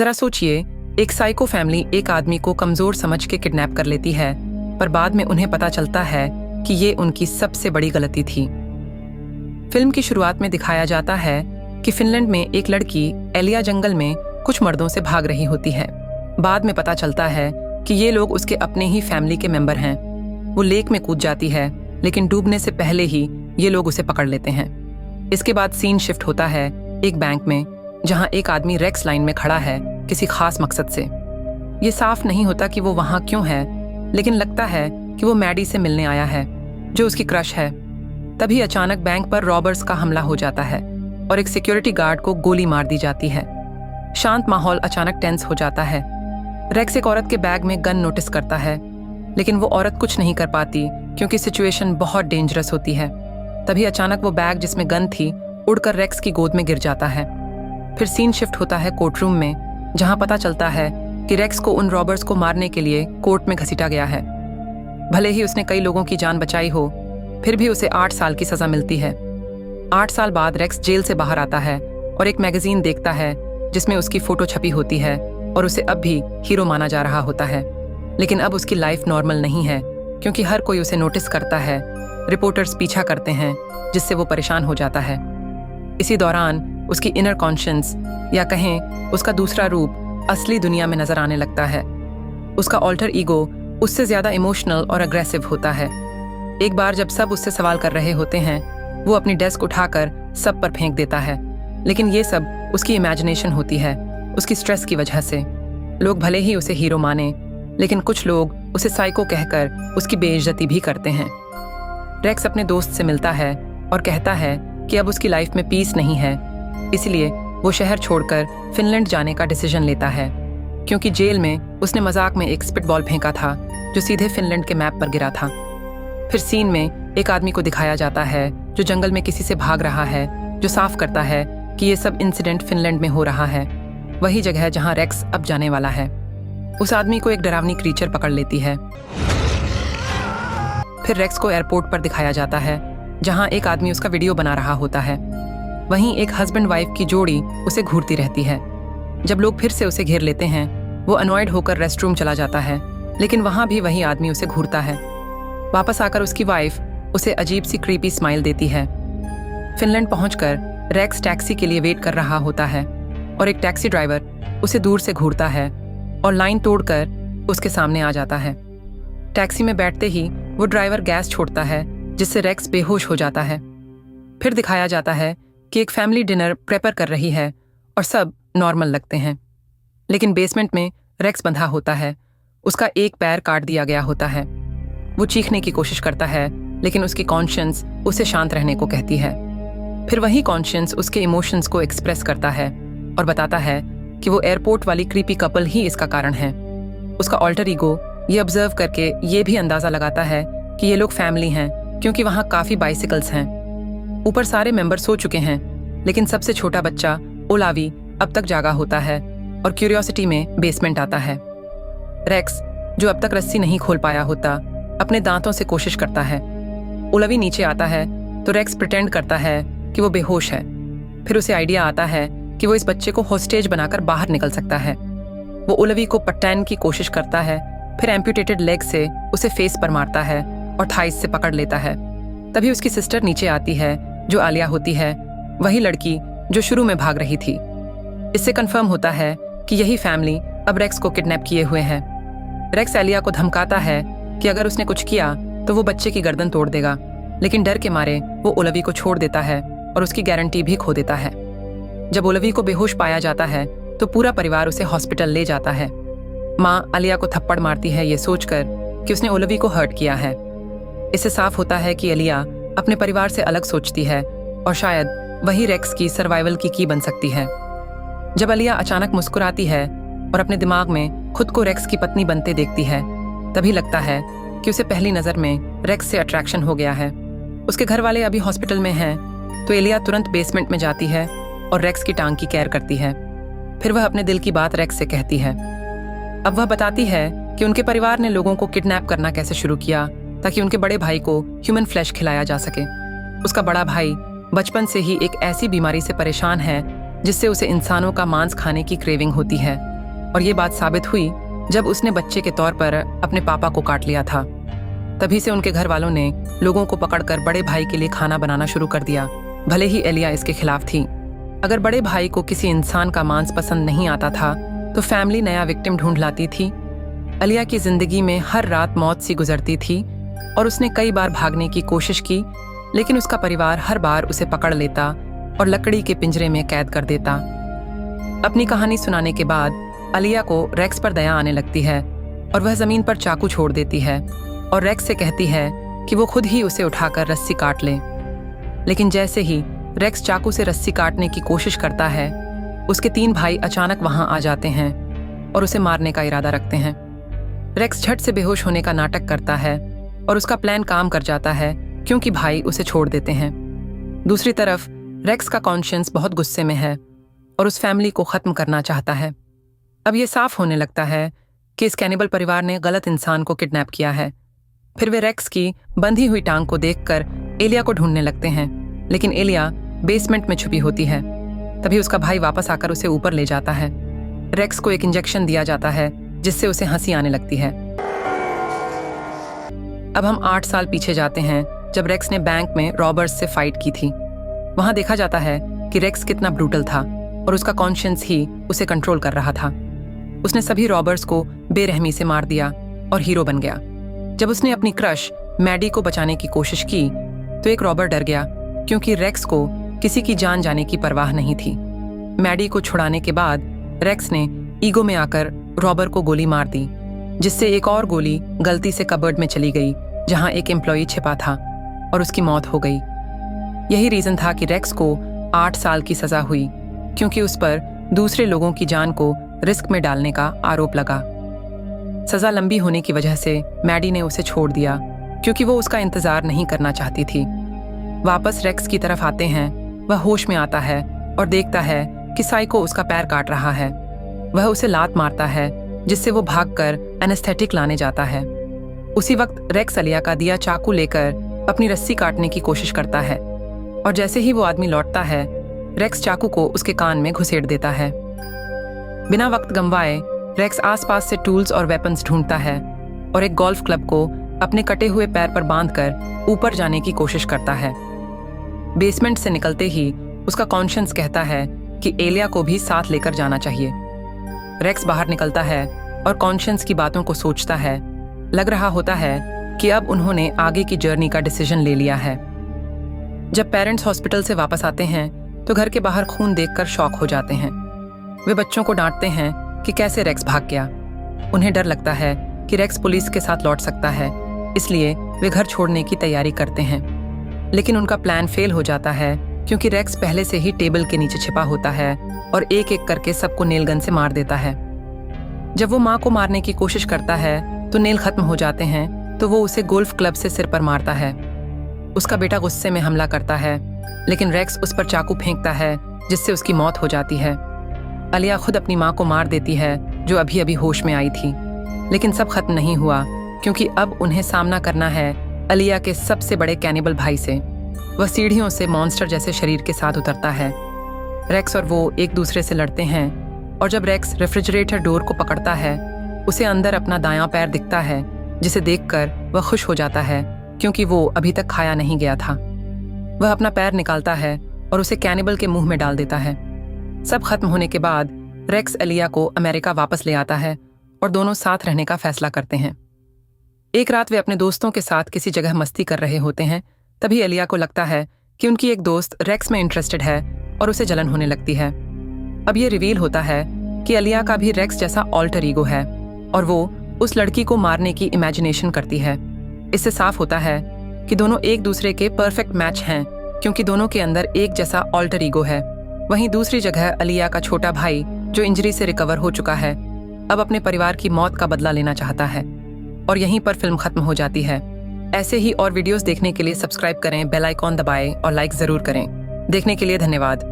जरा सोचिए, एक साइको फैमिली एक आदमी को कमजोर समझ के किडनैप कर लेती है, पर बाद में उन्हें पता चलता है कि ये उनकी सबसे बड़ी गलती थी। फिल्म की शुरुआत में दिखाया जाता है कि फिनलैंड में एक लड़की एलिया जंगल में कुछ मर्दों से भाग रही होती है। बाद में पता चलता है कि ये लोग उसके अपने ही फैमिली के मेंबर हैं। वो लेक में कूद जाती है, लेकिन डूबने से पहले ही ये लोग उसे पकड़ लेते हैं। इसके बाद सीन शिफ्ट होता है एक बैंक में, जहां एक आदमी रेक्स लाइन में खड़ा है किसी खास मकसद से। ये साफ नहीं होता कि वो वहां क्यों है, लेकिन लगता है कि वो मैडी से मिलने आया है, जो उसकी क्रश है। तभी अचानक बैंक पर रॉबर्स का हमला हो जाता है और एक सिक्योरिटी गार्ड को गोली मार दी जाती है। शांत माहौल अचानक टेंस हो जाता है। रेक्स एक औरत के बैग में गन नोटिस करता है, लेकिन वो औरत कुछ नहीं कर पाती क्योंकि सिचुएशन बहुत डेंजरस होती है। तभी अचानक वो बैग जिसमें गन थी उड़कर रेक्स की गोद में गिर जाता है। फिर सीन शिफ्ट होता है कोर्ट रूम में, जहां पता चलता है कि रेक्स को उन रॉबर्स को मारने के लिए कोर्ट में घसीटा गया है। भले ही उसने कई लोगों की जान बचाई हो, फिर भी उसे 8 साल की सजा मिलती है। 8 साल बाद रेक्स जेल से बाहर आता है और एक मैगजीन देखता है जिसमें उसकी फोटो छपी होती है और उसे अब भी हीरो माना जा रहा होता है। लेकिन अब उसकी लाइफ नॉर्मल नहीं है, क्योंकि हर कोई उसे नोटिस करता है। रिपोर्टर्स पीछा करते हैं, जिससे वो परेशान हो जाता है। इसी दौरान उसकी इनर कॉन्शियंस, या कहें उसका दूसरा रूप, असली दुनिया में नजर आने लगता है। उसका ऑल्टर ईगो उससे ज्यादा इमोशनल और अग्रेसिव होता है। एक बार जब सब उससे सवाल कर रहे होते हैं, वो अपनी डेस्क उठाकर सब पर फेंक देता है। लेकिन ये सब उसकी इमेजिनेशन होती है, उसकी स्ट्रेस की वजह से। लोग भले ही उसे हीरो माने, लेकिन कुछ लोग उसे साइको कहकर उसकी बेइज्जती भी करते हैं। रेक्स अपने दोस्त से मिलता है और कहता है कि अब उसकी लाइफ में पीस नहीं है, इसलिए वो शहर छोड़कर फिनलैंड जाने का डिसीजन लेता है, क्योंकि जेल में उसने मजाक में एक स्पिटबॉल फेंका था जो सीधे फिनलैंड के मैप पर गिरा था। फिर सीन में एक आदमी को दिखाया जाता है जो जंगल में किसी से भाग रहा है, जो साफ करता है कि ये सब इंसिडेंट फिनलैंड में हो रहा है, वही जगह जहां रेक्स अब जाने वाला है। उस आदमी को एक डरावनी क्रीचर पकड़ लेती है। फिर रेक्स को एयरपोर्ट पर दिखाया जाता है, जहां एक आदमी उसका वीडियो बना रहा होता है। वहीं एक हस्बैंड वाइफ की जोड़ी उसे घूरती रहती है। जब लोग फिर से उसे घेर लेते हैं, वो अनॉयड होकर रेस्टरूम चला जाता है, लेकिन वहां भी वही आदमी उसे घूरता है। वापस आकर उसकी वाइफ उसे अजीब सी क्रीपी स्माइल देती है। फिनलैंड पहुंचकर रेक्स टैक्सी के लिए वेट कर रहा होता है और एक टैक्सी ड्राइवर उसे दूर से घूरता है और लाइन तोड़कर उसके सामने आ जाता है। टैक्सी में बैठते ही वो ड्राइवर गैस छोड़ता है, जिससे रेक्स बेहोश हो जाता है। फिर दिखाया जाता है कि एक फैमिली डिनर प्रेपर कर रही है और सब नॉर्मल लगते हैं, लेकिन बेसमेंट में रेक्स बंधा होता है। उसका एक पैर काट दिया गया होता है। वो चीखने की कोशिश करता है, लेकिन उसकी कॉन्शियंस उसे शांत रहने को कहती है। फिर वही कॉन्शियंस उसके इमोशंस को एक्सप्रेस करता है और बताता है कि वो एयरपोर्ट वाली क्रीपी कपल ही इसका कारण है। उसका ऑल्टर ईगो ये ऑब्जर्व करके ये भी अंदाजा लगाता है कि ये लोग फैमिली हैं, क्योंकि वहाँ काफी बाइसिकल्स हैं। ऊपर सारे मेंबर सो चुके हैं, लेकिन सबसे छोटा बच्चा ओलावी अब तक जागा होता है और क्यूरियोसिटी में बेसमेंट आता है। रेक्स, जो अब तक रस्सी नहीं खोल पाया होता, अपने दांतों से कोशिश करता है। ओलावी नीचे आता है तो रेक्स प्रिटेंड करता है कि वो बेहोश है। फिर उसे आइडिया आता है कि वो इस बच्चे को होस्टेज बनाकर बाहर निकल सकता है। वो ओलावी को पट्टैन की कोशिश करता है, फिर एम्प्यूटेटेड लेग से उसे फेस पर मारता है और थाइस से पकड़ लेता है। तभी उसकी सिस्टर नीचे आती है, जो आलिया होती है, वही लड़की जो शुरू में भाग रही थी। इससे कंफर्म होता है कि यही फैमिली अब रेक्स को किडनैप किए हुए है। रेक्स आलिया को धमकाता है कि अगर उसने कुछ किया तो वो बच्चे की गर्दन तोड़ देगा, लेकिन डर के मारे वो ओलवी को छोड़ देता है और उसकी गारंटी भी खो देता है। जब ओलवी को बेहोश पाया जाता है तो पूरा परिवार उसे हॉस्पिटल ले जाता है। माँ आलिया को थप्पड़ मारती है ये सोचकर कि उसने ओलवी को हर्ट किया है। इससे साफ होता है कि आलिया अपने परिवार से अलग सोचती है और शायद वही रेक्स की सर्वाइवल की की बन सकती है। जब आलिया अचानक मुस्कुराती है और अपने दिमाग में खुद को रेक्स की पत्नी बनते देखती है, तभी लगता है कि उसे पहली नजर में रेक्स से अट्रैक्शन हो गया है। उसके घर वाले अभी हॉस्पिटल में हैं, तो एलिया तुरंत बेसमेंट में जाती है और रेक्स की टांग की केयर करती है। फिर वह अपने दिल की बात रेक्स से कहती है। अब वह बताती है कि उनके परिवार ने लोगों को किडनैप करना कैसे शुरू किया ताकि उनके बड़े भाई को ह्यूमन फ्लैश खिलाया जा सके। उसका बड़ा भाई बचपन से ही एक ऐसी बीमारी से परेशान है जिससे उसे इंसानों का मांस खाने की क्रेविंग होती है। और ये बात साबित हुई जब उसने बच्चे के तौर पर अपने पापा को काट लिया था। तभी से उनके घर वालों ने लोगों को पकड़कर बड़े भाई के लिए खाना बनाना शुरू कर दिया, भले ही एलिया इसके खिलाफ थी। अगर बड़े भाई को किसी इंसान का मांस पसंद नहीं आता था तो फैमिली नया विक्टिम ढूंढ लाती थी। एलिया की जिंदगी में हर रात मौत सी गुजरती थी और उसने कई बार भागने की कोशिश की, लेकिन उसका परिवार हर बार उसे पकड़ लेता और लकड़ी के पिंजरे में कैद कर देता। अपनी कहानी सुनाने के बाद एलिया को रेक्स पर दया आने लगती है और वह जमीन पर चाकू छोड़ देती है और रेक्स से कहती है कि वो खुद ही उसे उठाकर रस्सी काट ले। लेकिन जैसे ही रेक्स चाकू से रस्सी काटने की कोशिश करता है, उसके 3 भाई अचानक वहां आ जाते हैं और उसे मारने का इरादा रखते हैं। रेक्स झट से बेहोश होने का नाटक करता है और उसका प्लान काम कर जाता है क्योंकि भाई उसे छोड़ देते हैं। दूसरी तरफ रेक्स का कॉन्शियंस बहुत गुस्से में है और उस फैमिली को खत्म करना चाहता है। अब ये साफ होने लगता है कि इस कैनिबल परिवार ने गलत इंसान को किडनैप किया है। फिर वे रेक्स की बंधी हुई टांग को देखकर एलिया को ढूंढने लगते हैं, लेकिन एलिया बेसमेंट में छुपी होती है। तभी उसका भाई वापस आकर उसे ऊपर ले जाता है। रेक्स को एक इंजेक्शन दिया जाता है जिससे उसे हंसी आने लगती है। अब हम 8 साल पीछे जाते हैं जब रेक्स ने बैंक में रॉबर्स से फाइट की थी। वहां देखा जाता है कि रेक्स कितना ब्रूटल था और उसका कॉन्शियंस ही उसे कंट्रोल कर रहा था। उसने सभी रॉबर्स को बेरहमी से मार दिया और हीरो बन गया। जब उसने अपनी क्रश मैडी को बचाने की कोशिश की तो एक रॉबर डर गया क्योंकि रेक्स को किसी की जान जाने की परवाह नहीं थी। मैडी को छुड़ाने के बाद रेक्स ने ईगो में आकर रॉबर को गोली मार दी, जिससे एक और गोली गलती से कबर्ड में चली गई जहां एक एम्प्लॉई छिपा था और उसकी मौत हो गई। यही रीजन था कि रेक्स को 8 साल की सजा हुई, क्योंकि उस पर दूसरे लोगों की जान को रिस्क में डालने का आरोप लगा। सजा लंबी होने की वजह से मैडी ने उसे छोड़ दिया क्योंकि वो उसका इंतजार नहीं करना चाहती थी। वापस रेक्स की तरफ आते हैं। वह होश में आता है और देखता है कि साइको उसका पैर काट रहा है। वह उसे लात मारता है जिससे वो भागकर एनेस्थेटिक लाने जाता है। उसी वक्त रेक्स एलिया का दिया चाकू लेकर अपनी रस्सी काटने की कोशिश करता है और जैसे ही वो आदमी लौटता है, रेक्स चाकू को उसके कान में घुसेड़ देता है। बिना वक्त गंवाए रेक्स आसपास से टूल्स और वेपन्स ढूंढता है और एक गोल्फ क्लब को अपने कटे हुए पैर पर बांधकर ऊपर जाने की कोशिश करता है। बेसमेंट से निकलते ही उसका कॉन्शियंस कहता है कि एलिया को भी साथ लेकर जाना चाहिए। रेक्स बाहर निकलता है और कॉन्शियंस की बातों को सोचता है। लग रहा होता है कि अब उन्होंने आगे की जर्नी का डिसीजन ले लिया है। जब पेरेंट्स हॉस्पिटल से वापस आते हैं तो घर के बाहर खून देखकर शॉक हो जाते हैं। वे बच्चों को डांटते हैं कि कैसे रेक्स भाग गया। उन्हें डर लगता है कि रेक्स पुलिस के साथ लौट सकता है, इसलिए वे घर छोड़ने की तैयारी करते हैं। लेकिन उनका प्लान फेल हो जाता है क्योंकि रेक्स पहले से ही टेबल के नीचे छिपा होता है और एक एक करके सबको नेल गन से मार देता है। जब वो माँ को मारने की कोशिश करता है तो नेल खत्म हो जाते हैं, तो वो उसे गोल्फ क्लब से सिर पर मारता है। उसका बेटा गुस्से में हमला करता है, लेकिन रेक्स उस पर चाकू फेंकता है जिससे उसकी मौत हो जाती है। एलिया खुद अपनी माँ को मार देती है जो अभी अभी होश में आई थी। लेकिन सब खत्म नहीं हुआ क्योंकि अब उन्हें सामना करना है एलिया के सबसे बड़े कैनिबल भाई से। वह सीढ़ियों से मॉन्स्टर जैसे शरीर के साथ उतरता है। रेक्स और वो एक दूसरे से लड़ते हैं और जब रेक्स रेफ्रिजरेटर डोर को पकड़ता है, उसे अंदर अपना दायां पैर दिखता है, जिसे देखकर वह खुश हो जाता है क्योंकि वो अभी तक खाया नहीं गया था। वह अपना पैर निकालता है और उसे कैनिबल के मुंह में डाल देता है। सब खत्म होने के बाद रेक्स एलिया को अमेरिका वापस ले आता है और दोनों साथ रहने का फैसला करते हैं। एक रात वे अपने दोस्तों के साथ किसी जगह मस्ती कर रहे होते हैं। तभी एलिया को लगता है कि उनकी एक दोस्त रेक्स में इंटरेस्टेड है और उसे जलन होने लगती है। अब ये रिवील होता है कि एलिया का भी रेक्स जैसा ऑल्टर ईगो है और वो उस लड़की को मारने की इमेजिनेशन करती है। इससे साफ होता है कि दोनों एक दूसरे के परफेक्ट मैच हैं क्योंकि दोनों के अंदर एक जैसा ऑल्टर ईगो है। वहीं दूसरी जगह एलिया का छोटा भाई जो इंजरी से रिकवर हो चुका है, अब अपने परिवार की मौत का बदला लेना चाहता है। और यहीं पर फिल्म खत्म हो जाती है। ऐसे ही और वीडियोस देखने के लिए सब्सक्राइब करें, बेल आइकॉन दबाएं और लाइक जरूर करें। देखने के लिए धन्यवाद।